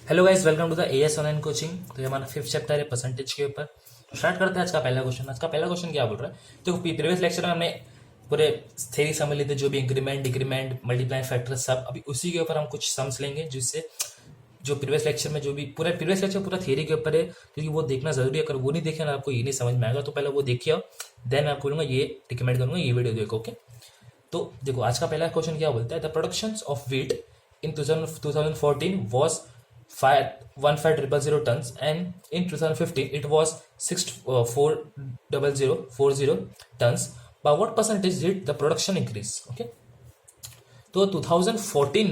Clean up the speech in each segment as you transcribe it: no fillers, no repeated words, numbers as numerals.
Hello guys, welcome to the AS online coaching. तो ये हमारा फिफ्थ चैप्टर है परसेंटेज के ऊपर। तो स्टार्ट करते हैं आज का पहला क्वेश्चन। आज का पहला क्वेश्चन क्या बोल रहा है? तो प्रीवियस लेक्चर में हमने पूरे थ्योरी समझ लिए थे, जो भी इंक्रीमेंट डिक्रीमेंट मल्टीप्लाई फैक्टर सब। अभी उसी के ऊपर हम कुछ सम्स लेंगे, जिससे जो प्रीवियस लेक्चर में जो भी पूरा प्रीवियस लेक्चर पूरा थ्योरी के ऊपर है, क्योंकि वो देखना जरूरी है। अगर वो नहीं देखे ना आपको ये नहीं समझ में आएगा। तो पहले वो देखिए, देन मैं आपको बोलूंगा ये रिकमेंड करूंगा ये वीडियो देखो। ओके, तो देखो आज का पहला क्वेश्चन क्या बोलता है। The production of wheat in 2014 was 1500 tons, and in 2015 it was 40040 tons. By what percentage did the production increase? Okay, तो 2014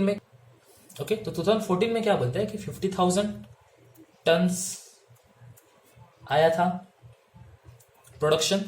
में ओके, तो 2014 में क्या बोलता है कि 50,000 टन्स आया था प्रोडक्शन,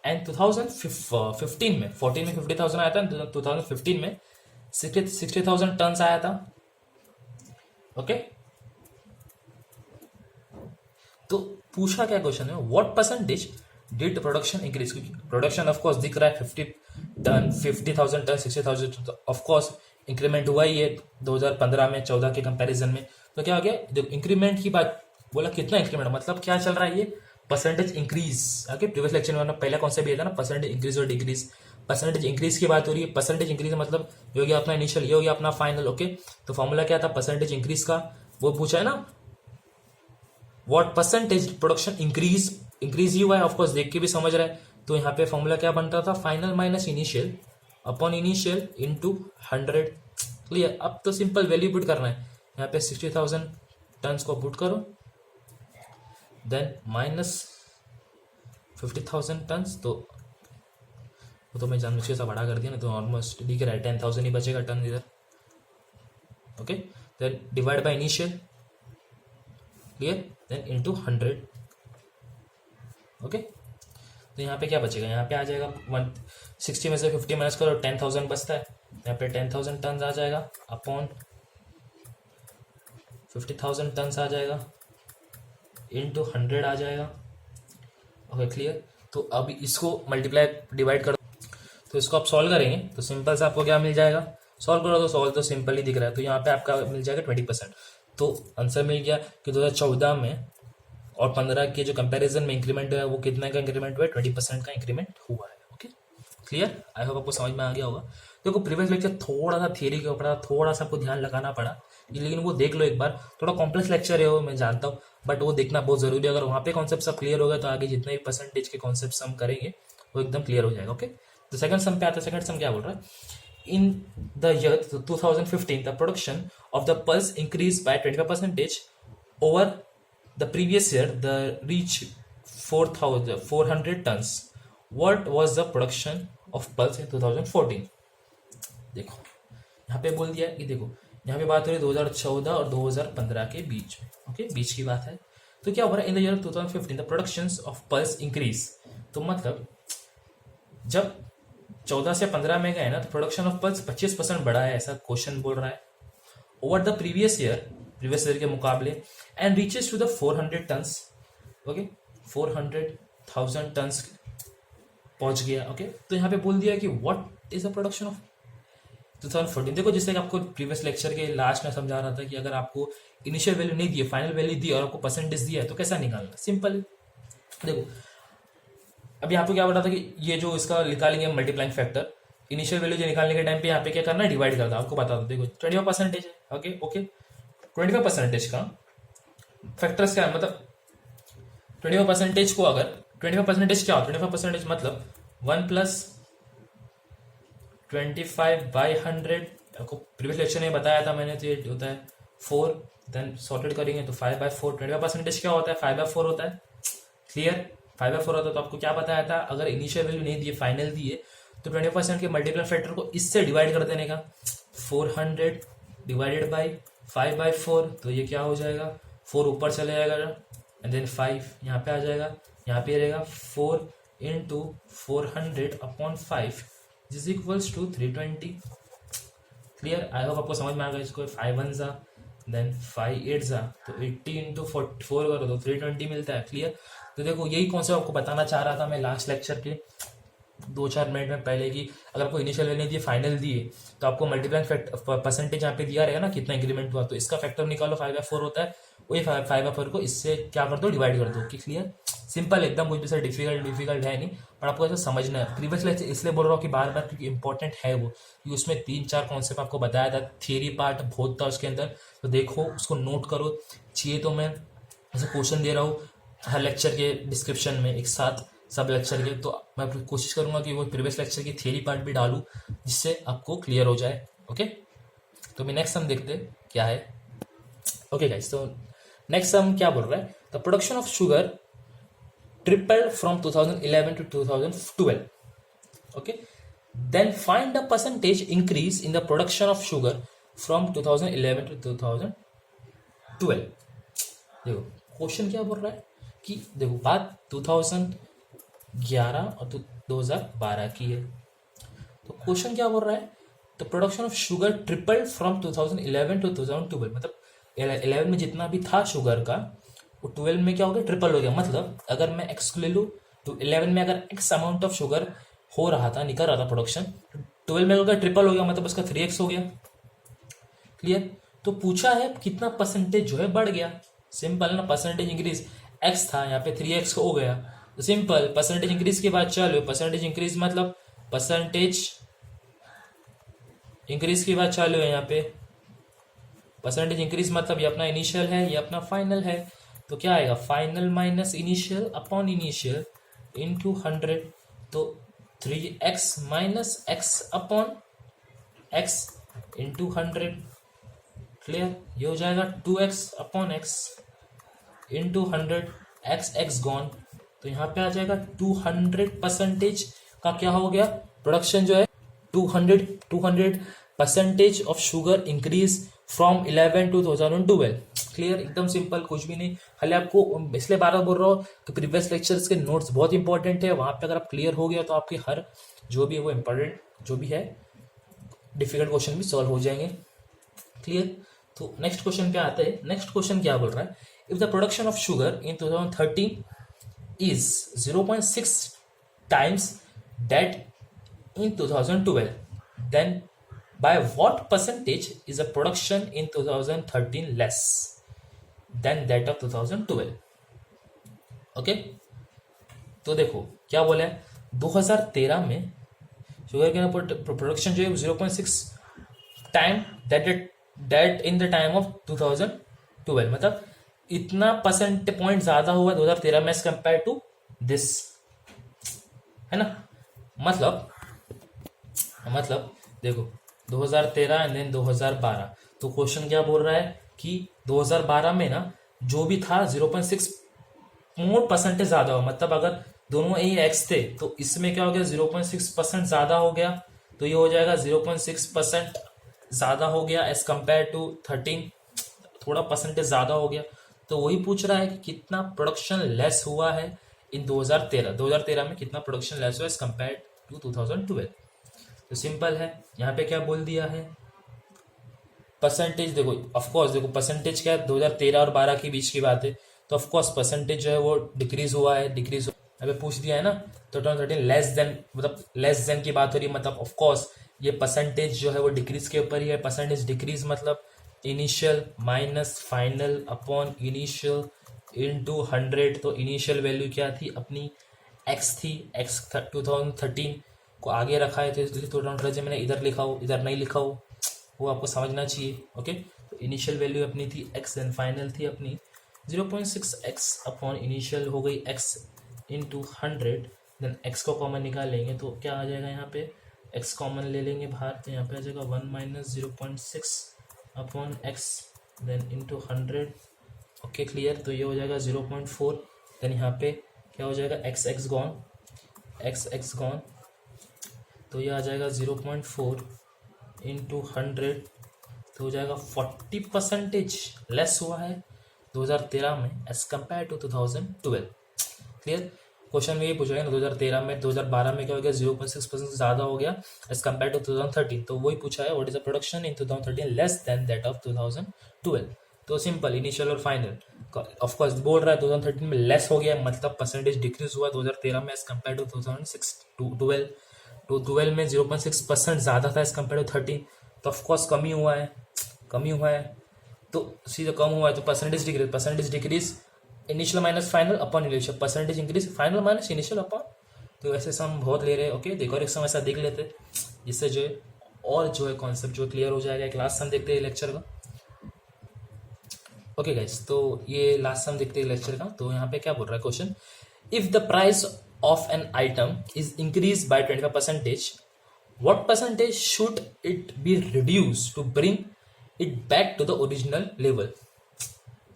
एंड 2015 में 14 में 50,000 आया था, 2015 में 60,000 टन्स आया था। ओके, तो पूछा क्या क्वेश्चन है, what percentage did production increase. क्योंकि प्रोडक्शन ऑफ कोर्स दिख रहा है 50,000 टन 60,000, ऑफ कोर्स इंक्रीमेंट हुआ ही है 2015 में 14 के कंपैरिजन में। तो क्या हो गया, जब इंक्रीमेंट की बात बोला, कितना इंक्रीमेंट मतलब क्या चल रहा है, ये percentage increase. Okay, previous lecture में पहला कॉन्सेप्ट ये था ना, परसेंटेज इंक्रीज और डिक्रीज। परसेंटेज इंक्रीज की बात हो रही है। परसेंटेज इंक्रीज मतलब ये हो गया अपना इनिशियल, ये हो गया अपना फाइनल। ओके, तो फॉर्मूला क्या था परसेंटेज इंक्रीज का, वो पूछा है ना, व्हाट परसेंटेज प्रोडक्शन इंक्रीज ही हुआ है। ऑफकोर्स देख के भी समझ रहा है। तो यहाँ पे फॉर्मूला क्या बनता था, final minus initial upon initial into 100। Clear, अब तो सिंपल वैल्यू पुट करना है। यहाँ पे 60,000 टन्स को पुट करो, देन माइनस 50,000 टन्स। तो वो तो मैं जानबूझ के सब बड़ा कर दिया ना, तो ऑलमोस्ट दिख रहा है 10,000 ही बचेगा टन इधर। Okay, then divide by initial, clear, then into 100। Okay, तो यहाँ पे क्या बचेगा, यहाँ पे आ जाएगा 160 में से 50 माइनस करो, 10,000 बचता है। यहाँ पे 10,000 टन आ जाएगा अपॉन 50,000 टन आ जाएगा इनटू 100 आ जाएगा। Okay, clear. तो अब इसको मल्टीप्लाई डिवाइड करो, तो इसको आप सॉल्व करेंगे तो सिंपल से आपको क्या मिल जाएगा, सॉल्व करो तो सॉल्व तो सिंपल ही दिख रहा है। तो यहाँ पे आपका मिल जाएगा 20%। तो आंसर मिल गया कि 2014 में और 15 के जो कंपैरिजन में इंक्रीमेंट है, वो कितना का इंक्रीमेंट हुआ है, 20% का इंक्रीमेंट हुआ है। ओके, क्लियर, आई होप आपको समझ में आ गया होगा। देखो प्रीवियस लेक्चर थोड़ा सा थियरी के ऊपर थोड़ा सा आपको ध्यान लगाना पड़ा, लेकिन वो देख लो एक बार। थोड़ा कॉम्प्लेक्स लेक्चर है वो, मैं जानता हूँ, बट वो देखना बहुत जरूरी है। अगर वहाँ पे कॉन्सेप्ट सब क्लियर हो गया तो आगे जितने भी परसेंटेज के कॉन्सेप्ट हम करेंगे वो एकदम क्लियर हो जाएगा। ओके, तो सेकंड सम पे आता है। सेकंड सम क्या बोल रहा है, in the year 2015 the production of the pulse increased by 25% over the previous year, the reach 4,400 tons. What was the production of pulse in 2014? देखो यहाँ पे बोल दिया कि देखो यहाँ पे बात हो रही है 2014 और 2015 के बीच में। ओके, बीच की बात है। तो क्या हो रहा है, in the year 2015 the productions of pulse increase. तो मतलब जब 14 से 15 में गए ना, तो प्रोडक्शन ऑफ पल्स 25% बढ़ा है, ऐसा क्वेश्चन बोल रहा है, ओवर द प्रीवियस ईयर के मुकाबले, and reaches to the 400 tons. Okay, 400,000 tons पहुंच गया। ओके, तो यहाँ पे बोल दिया कि what is the production of 2014। देखो जैसे कि आपको प्रीवियस लेक्चर के लास्ट में समझा रहा था कि अगर आपको इनिशियल वैल्यू नहीं दी, फाइनल वैल्यू दी और आपको परसेंटेज दिया है, तो कैसा निकालना, सिंपल। देखो अभी आपको क्या बता था कि ये जो इसका निकालेंगे मल्टीप्लाइंग फैक्टर, इनिशियल वैल्यू जो निकालने के टाइम पे यहाँ पे क्या करना है, डिवाइड करना। आपको बता दो, देखो 25% है। ओके ओके, 25% का फैक्टर्स क्या है, मतलब 25% को अगर 25% क्या होता है, 25% मतलब 1 प्लस 25/100। आपको प्रीवियस लेक्चर में बताया था मैंने, तो ये होता है 4, देन सॉर्टेड करेंगे तो 5/4। 25% क्या होता है, 5/4 होता है। क्लियर, 5/4 होता है। तो आपको क्या बताया था, अगर इनिशियल वैल्यू नहीं दिए, फाइनल दिए, तो 20% के मल्टीप्लाई फैक्टर को इससे डिवाइड कर देने का, 400 डिवाइडेड बाई 5/4। तो ये क्या हो जाएगा, 4 ऊपर चले जाएगा एंड देन 5 यहाँ पे आ जाएगा, यहाँ पे रहेगा 4 into 400 upon 5 is equals to 320। Clear, I hope आपको समझ में आ गया। इसको 5 1 जा, देन 5 8 जा, तो 80 इंटू 4 करो तो 320 मिलता है। क्लियर, तो देखो यही कॉन्सेप्ट आपको बताना चाह रहा था मैं लास्ट लेक्चर के 2-4 मिनट में पहले की, अगर आपको इनिशियल वैल्यू दिए, फाइनल दिए, तो आपको मल्टीप्लाइंग परसेंटेज यहाँ पे दिया रहेगा ना कितना इंक्रीमेंट हुआ, तो इसका फैक्टर निकालो, 5/4 होता है, वही 5/4 को इससे क्या कर दो, डिवाइड कर दो। कि क्लियर, सिंपल एकदम, कुछ भी सर डिफिकल्ट है नहीं, पर आपको ऐसा समझना है। प्रीवियस लेक्चर इसलिए बोल रहा हूँ कि बार बार, क्योंकि इंपॉर्टेंट है वो, कि उसमें 3-4 कॉन्सेप्ट आपको बताया था, थियरी पार्ट बहुत था उसके अंदर, तो देखो उसको नोट करो। चाहिए तो मैं ऐसे क्वेश्चन दे रहा हूँ हर लेक्चर के डिस्क्रिप्शन में एक साथ, सब लेक्चर के, तो मैं कोशिश करूंगा कि वो प्रीवियस लेक्चर की थियरी पार्ट भी डालूं, जिससे आपको क्लियर हो जाए। ओके, तो मैं नेक्स्ट सम देखते क्या है। ओके गाइस, तो नेक्स्ट सम क्या बोल रहा है, the production of sugar tripled from 2011 to 2012. Okay, then find the percentage increase in the production of sugar from 2011 to 2012. देखो क्वेश्चन क्या बोल रहा है कि देखो बात 2011 और 2012 की है, तो क्वेश्चन क्या बोल रहा है, the production of sugar tripled from 2011 to 2012, मतलब 11 में जितना भी था शुगर का, वो 12 में क्या हो गया, ट्रिपल हो गया। मतलब अगर मैं एक्स को ले लूँ तो 11 में अगर एक्स अमाउंट ऑफ शुगर हो रहा था, निकल रहा था प्रोडक्शन, 12 में अगर ट्रिपल हो गया, मतलब उसका 3x हो गया। क्लियर, तो पूछा है कितना परसेंटेज जो है बढ़ गया। सिंपल ना, परसेंटेज इंक्रीज, एक्स था यहाँ पे 3x हो गया, तो सिंपल परसेंटेज इंक्रीज के बाद चालू, परसेंटेज इंक्रीज मतलब परसेंटेज इंक्रीज के बाद चालू है यहाँ पे, परसेंटेज इंक्रीज मतलब ये अपना इनिशियल है, ये अपना फाइनल है, तो क्या आएगा, final minus initial upon initial into 100, तो 3x minus x upon x into 100। Clear, ये हो जाएगा 2x upon x into 100, x gone, तो यहाँ पे आ जाएगा 200% का क्या हो गया, प्रोडक्शन जो है 200% of sugar increase from 11 to 2012। Clear, एकदम सिंपल, कुछ भी नहीं। खाली आपको इसलिए बार बार बोल रहा हूँ कि प्रीवियस लेक्चर्स के नोट्स बहुत इंपॉर्टेंट है, वहां पे अगर आप क्लियर हो गया तो आपके हर जो भी है वो इंपॉर्टेंट जो भी है डिफिकल्ट क्वेश्चन भी सॉल्व हो जाएंगे। क्लियर, तो नेक्स्ट क्वेश्चन पे आते हैं। नेक्स्ट क्वेश्चन क्या बोल रहा है, if the production of sugar in 2013 is 0.6 times that in 2012, then by what percentage is the production in 2013 less than that of 2012? Okay, तो देखो क्या बोला है, 2013 में शुगर के प्रोडक्शन जो है 0.6 time that in the time of 2012, मतलब इतना परसेंट पॉइंट ज्यादा हुआ 2013 में एज कंपेयर टू दिस, है ना। मतलब देखो 2013 एंड देन 2012, तो क्वेश्चन क्या बोल रहा है कि 2012 में ना जो भी था 0.6 मोर परसेंटेज ज्यादा हुआ, मतलब अगर दोनों ही एक्स थे तो इसमें क्या हो गया, 0.6% ज्यादा हो गया, तो ये हो जाएगा 0.6% ज्यादा हो गया एज कंपेयर टू 13, थोड़ा परसेंटेज ज्यादा हो गया। तो वही पूछ रहा है कि कितना प्रोडक्शन लेस हुआ है इन 2013 में कितना प्रोडक्शन लेस हुआ एज कंपेयर टू 2012। तो सिंपल है, यहाँ पे क्या बोल दिया है, परसेंटेज देखो, ऑफकोर्स देखो परसेंटेज क्या है, 2013 और 12 के बीच की बात है, तो ऑफकोर्स परसेंटेज जो है वो डिक्रीज हुआ है, अभी पूछ दिया है ना, तो 2013 लेस देन, मतलब लेस देन की बात हो रही है, मतलब ऑफकोर्स ये परसेंटेज जो है वो डिक्रीज के ऊपर ही है। परसेंटेज डिक्रीज मतलब initial minus final upon initial into 100, तो इनिशियल वैल्यू क्या थी अपनी, एक्स थी, एक्स 2013 को आगे रखा है, तो इसलिए थोड़ा मैंने इधर लिखा हो, इधर नहीं लिखा हो, वो आपको समझना चाहिए। ओके, तो इनिशियल वैल्यू अपनी थी एक्स, देन फाइनल थी अपनी 0.6 एक्स अपॉन इनिशियल हो गई एक्स इंटू 100, देन एक्स को कॉमन निकाल लेंगे तो क्या आ जाएगा, यहाँ पे एक्स कॉमन ले लेंगे बाहर, तो यहाँ पे आ जाएगा 1 minus 0.6 upon x then into 100। Okay clear, तो ये हो जाएगा 0.4, देन यहाँ पे क्या हो जाएगा, एक्स गॉन, तो ये आ जाएगा 0.4 इंटू 100, तो हो जाएगा 40% लेस हुआ है 2013 में as compare to 2012। Clear, question में ये पूछा गया ना 2013 में, 2012 में क्या हो गया, 0.6% ज्यादा हो गया एज कम्पेयर टू 2013, तो वही पूछा है what is the production in 2013 less than that of 2012। तो सिंपल, इनिशियल और फाइनल, ऑफ कोर्स बोल रहा है 2013 में लेस हो गया, मतलब परसेंटेज डिक्रीज हुआ 2013 में एज कम्पेयर टू 2012 तो 12 में 0.6% ज़्यादा था एज कम्पेयर टू 13, तो ऑफकोर्स कमी हुआ है तो सीधा कम हुआ है तो percentage decrease initial minus final upon initial, percentage increase final minus initial upon, तो ऐसे सम बहुत ले रहे हैं। ओके देखो और एक सम ऐसा देख लेते हैं जिससे जो है और जो है कॉन्सेप्ट जो क्लियर हो जाएगा। एक लास्ट सम देखते हैं लेक्चर का। ओके गाइस, तो ये लास्ट सम देखते हैं लेक्चर का। तो यहाँ पे क्या बोल रहा है question, if the price of an item is increase by 25%, what percentage should it be reduced to bring it back to the original level?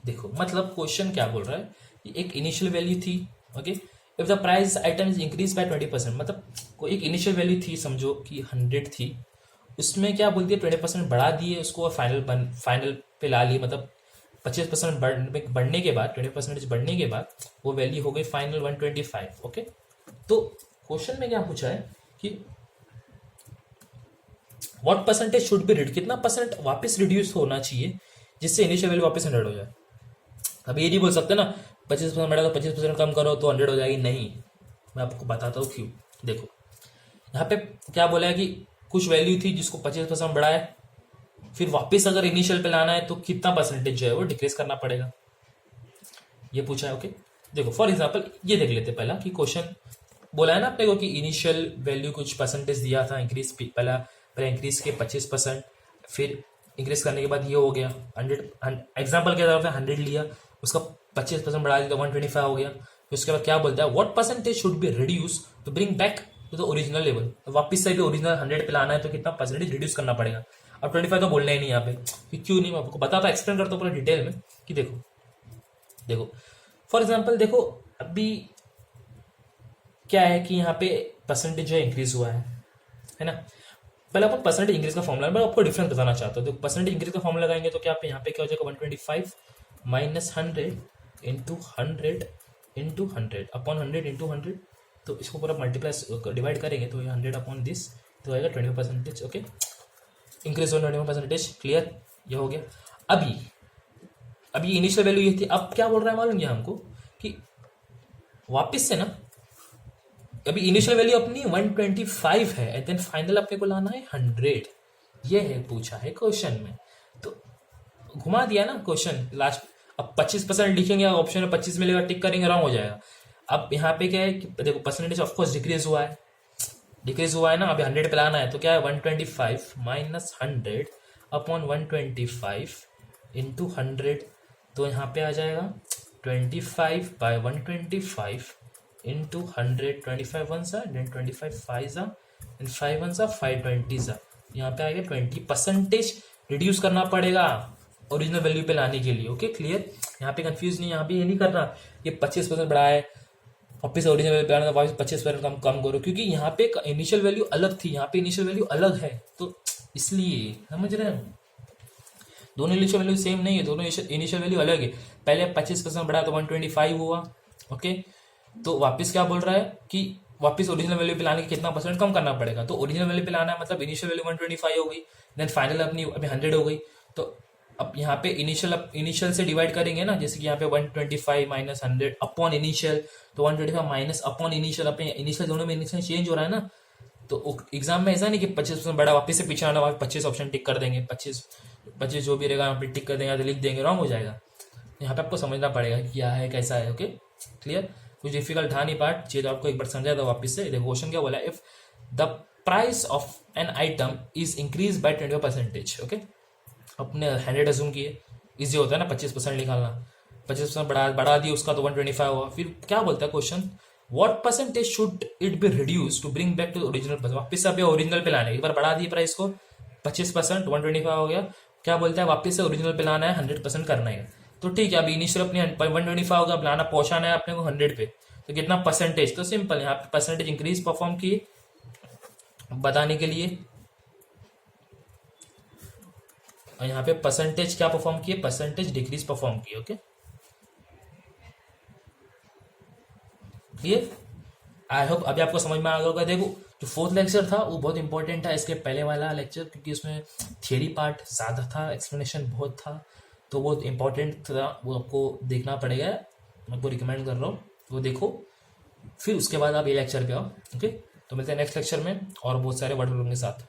देखो मतलब क्वेश्चन क्या बोल रहा है कि एक इनिशियल वैल्यू थी, okay, if the price item is increase by 20%, मतलब कोई एक इनिशियल वैल्यू थी, समझो कि 100 थी, उसमें क्या बोलती है 20% बढ़ा दिए उसको और फाइनल पे ला ली, मतलब 25% बढ़ने के बाद 20% बढ़ने के बाद वो वैल्यू हो गई फाइनल 125। ओके तो क्वेश्चन में क्या पूछा है कि what percentage should be reduce, कितना परसेंट वापस रिड्यूस होना चाहिए जिससे इनिशियल वैल्यू वापस 100 हो जाए। अब ये नहीं बोल सकते ना 25% बढ़ा तो 25% कम करो तो 100 हो जाएगी, नहीं, मैं आपको बताता हूँ क्यों। देखो यहाँ पे क्या बोला है कि कुछ वैल्यू थी जिसको 25% बढ़ाए, फिर वापस अगर इनिशियल पे लाना है तो कितना परसेंटेज जो है वो डिक्रीज करना पड़ेगा, ये पूछा है। ओके देखो फॉर एग्जाम्पल ये देख लेते पहला कि क्वेश्चन बोला है ना अपने को कि इनिशियल वैल्यू कुछ परसेंटेज दिया था इंक्रीज, पहले इंक्रीज के 25%, फिर इंक्रीज करने के बाद ये हो गया 100, एग्जाम्पल के तौर पर 100 लिया, उसका 25% बढ़ा दिया तो 125 हो गया। फिर उसके बाद क्या बोलता है what percentage should be reduce to bring back to the original level, वापस से भी ओरिजिनल 100 पे लाना है तो कितना परसेंटेज रिड्यूस करना पड़ेगा। अब 25 तो बोलना ही नहीं यहाँ पे, क्यों नहीं, मैं आपको बताता एक्सप्लेन करता हूँ पूरा डिटेल में कि देखो फॉर एग्जाम्पल देखो अभी क्या है कि यहाँ पे परसेंटेज जो है इंक्रीज हुआ है ना। पहले अपन परसेंटेज इंक्रीज का फॉर्मूला, मैं आपको डिफरेंस बताना चाहता हूँ। तो परसेंटेज इंक्रीज का फॉर्मूला लगाएंगे तो क्या पे यहाँ पे क्या हो जाएगा 125 माइनस 100 इंटू 100 अपॉन 100 इंटू 100, तो इसको पूरा मल्टीप्लाई डिवाइड करेंगे तो ये 100 अपॉन दिस तो आएगा 25%। ओके इंक्रीज हो 25%, क्लियर, ये हो गया। अभी इनिशियल वैल्यू ये थी, अब क्या बोल रहा है मालूम है हमको कि वापस से ना अभी इनिशियल वैल्यू अपनी 125 है एंड देन फाइनल अपने को लाना है 100, ये है पूछा है क्वेश्चन में। तो घुमा दिया ना क्वेश्चन लास्ट, अब 25% लिखेंगे ऑप्शन में 25 मिलेगा, टिक करेंगे रॉन्ग हो जाएगा। अब यहाँ पे क्या है कि देखो परसेंटेज ऑफकोर्स डिक्रीज हुआ है ना, अभी 100 पे लाना है तो क्या है 125 माइनस 100 अपॉन 125 इंटू 100, तो यहाँ पे आ जाएगा 25 बाय 125 इंटू 100, 25 वन सा देन 25 फाइव सा एंड 5 वन सा 520 सा, यहाँ पे आएगा 20% रिड्यूस करना पड़ेगा ओरिजिनल वैल्यू पे लाने के लिए। ओके क्लियर, यहाँ पे कंफ्यूज नहीं, यहाँ पे ये नहीं करना ये 25% बढ़ा है वापस ओरिजिनल वैल्यू पे लाना वापस 25% कम करो, क्योंकि यहाँ पे इनिशियल वैल्यू अलग थी, यहाँ पे इनिशियल वैल्यू अलग है, तो इसलिए समझ रहे हैं दोनों इनिशियल वैल्यू सेम नहीं है, दोनों इनिशियल वैल्यू अलग है। पहले 25% बढ़ा तो 125 हुआ। ओके तो वापस क्या बोल रहा है कि वापस ओरिजिनल वैल्यू पे लाने के कितना परसेंट कम करना पड़ेगा, तो ओरिजिनल वैल्यू पे लाना है मतलब इनिशियल वैल्यू 125 हो गई, देन फाइनल अपनी अभी 100 हो गई। तो अब यहाँ पे इनिशियल से डिवाइड करेंगे ना, जैसे कि यहाँ पे 125 माइनस 100 अपॉन इनिशियल, तो 125 माइनस अपॉन इनिशियल, अपने इनिशियल दोनों में इनिशियल चेंज हो रहा है ना। तो एग्जाम में ऐसा नहीं कि 25% बड़ा वापस से पीछे आना, 25 ऑप्शन टिक कर देंगे, 25 जो भी रहेगा यहाँ पे टिक कर देंगे तो लिख देंगे, रॉन्ग हो जाएगा। यहाँ पे आपको समझना पड़ेगा क्या है कैसा है। ओके क्लियर, कुछ डिफिकल्ट था नहीं पार्ट, चाहिए तो आपको एक बार समझा था वापस से। देखो क्वेश्चन क्या बोला, if the price of an item is increase by 20%। Okay अपने 100 अज्यूम किए, इजी होता है ना 25% निकालना, 25% बढ़ा दिए उसका तो 125 हुआ। फिर क्या बोलता है question, what percentage should it be reduce to bring back to original price, वापस से अभी ओरिजिनल पे लाना है, एक बार बढ़ा दिए प्राइस को 25% 125 हो गया, क्या बोलता है वापस से ओरिजिनल पे लाना है 100% करना है। तो ठीक है अभी इनिशियल अपने 125 होगा, अब लाना पहुंचाना है अपने को 100 पे, तो कितना परसेंटेज, तो सिंपल यहाँ पे परसेंटेज इंक्रीज परफॉर्म किए बताने के लिए, और यहाँ पे परसेंटेज क्या परफॉर्म किए, परसेंटेज डिक्रीज परफॉर्म किए। ओके क्लियर, आई होप अभी आपको समझ में आ गया होगा। देखो जो फोर्थ लेक्चर था वो बहुत इंपॉर्टेंट था इसके पहले वाला लेक्चर, क्योंकि उसमें थियरी पार्ट ज़्यादा था, एक्सप्लेनेशन बहुत था, तो वो इम्पोर्टेंट था, वो आपको देखना पड़ेगा, मैं आपको रिकमेंड कर रहा हूँ, वो देखो, फिर उसके बाद आप ये लेक्चर पे आओ। ओके, तो मिलते हैं नेक्स्ट लेक्चर में और बहुत सारे वर्ड प्रॉब्लम के साथ।